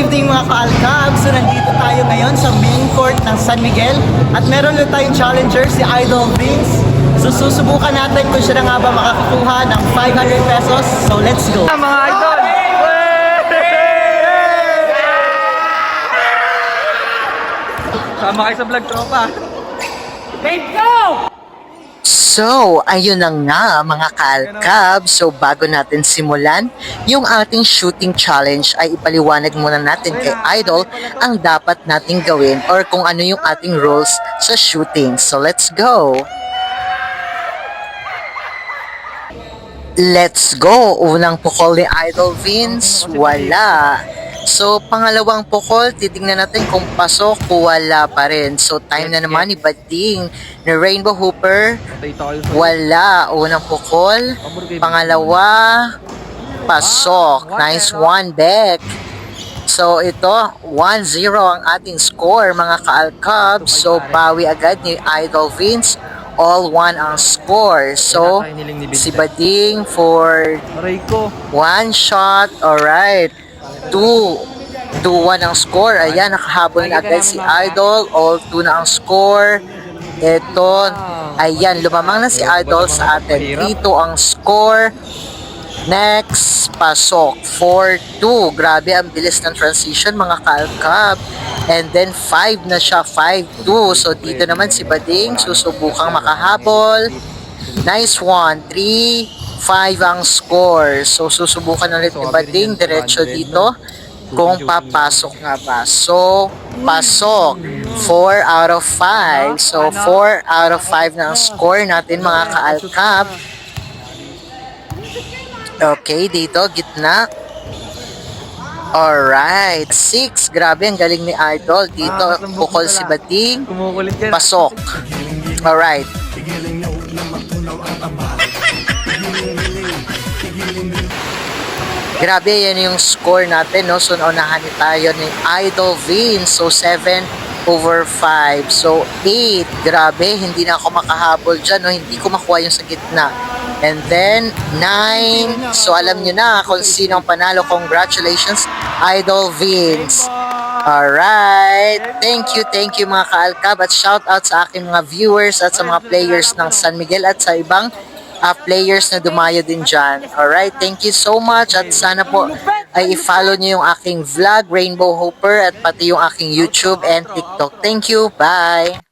evening mga ka-Alcab. So nandito tayo ngayon sa main court ng San Miguel at meron ulit tayong challenger si Idol Vince. So susubukan natin kung siya na nga ba makakakuha ng 500 pesos. So let's go! Mga idol! Sama kayo sa vlog, tropa. Let's go! So, ayun na nga mga ka-Alcab. So, bago natin simulan yung ating shooting challenge ay ipaliwanag muna natin kay Idol ang dapat nating gawin or kung ano yung ating rules sa shooting. So, let's go! Let's go! Unang pukol ni Idol Vince, wala. So, pangalawang pukol, titingnan natin kung pasok, wala pa rin. So, time na naman ni Bading ni Rainbow Hooper, wala. Unang pukol, pangalawa, pasok. Nice one, Beck. So, ito, 1-0 ang ating score, mga ka-Alcab. So, bawi agad ni Idol Vince. All one ang score. So, si Bading for one shot. Alright. 2-1 ang score. Ayan, nakahabol na agad si Idol. All 2 na ang score. Ito, ayan, lumamang na si Idol sa atin. 3-2 ang score. Next, pasok. 4-2. Grabe, ang bilis ng transition, mga ka-Alcab. And then 5 na siya, 5-2. So dito naman si Bading susubukang makahabol. Nice one. 3-5 ang score. So susubukan ulit ni Bading diretso dito kung papasok nga ba. So pasok. 4 out of 5. So 4 out of 5 na ang score natin, mga ka-Alcab. Okay, dito gitna. Alright, 6. Grabe, ang galing ni Idol. Dito, pukol si Bading. Pasok. Alright. Grabe, yan yung score natin, no? So, naunahan tayo ni Idol Vince. So, 7 over 5. So, 8. Grabe, hindi na ako makahabol dyan, no? Hindi ko makuha yung sa gitna. And then, 9. So, alam nyo na kung sino ang panalo. Congratulations, Idol Vince. Alright. Thank you mga ka-Alcab. At shout out sa aking mga viewers at sa mga players ng San Miguel at sa ibang players na dumayo din dyan. Alright. Thank you so much. At sana po ay i-follow nyo yung aking vlog, Rainbow Hooper, at pati yung aking YouTube and TikTok. Thank you. Bye.